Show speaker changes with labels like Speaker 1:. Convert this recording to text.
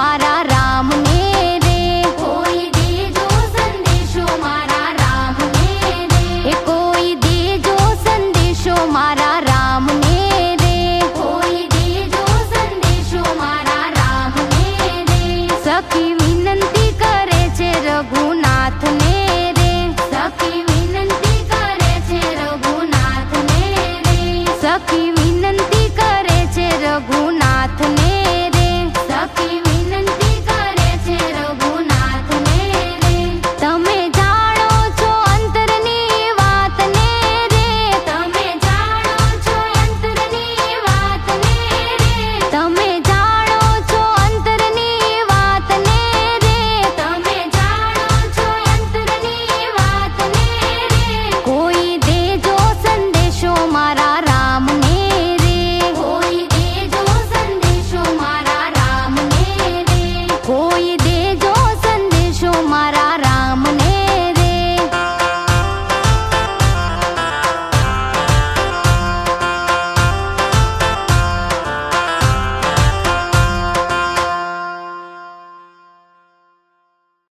Speaker 1: मारा राम ने रे। कोई देजो संदेशो मारा राम ने रे। कोई देजो संदेशो मारा राम ने रे। कोई देजो संदेशो मारा राम ने रे। सखी विनंती करे छे रघुनाथ ने रे। सखी विनंती करे छे रघुनाथ ने रे। सखी विनंती करे छे रघुनाथ ने रे। सखी विनंती करे छे रघुनाथ ने रे। तमे जाणो छो अंतरनी वात ने रे। तमे जाणो छो अंतरनी वात ने रे। तमे जाणो छो अंतरनी वात ने रे। तमे जाणो छो अंतरनी वात ने रे। कोई देजो संदेशो मारा राम ने रे। कोई देजो संदेशो मारा राम ने रे। कोई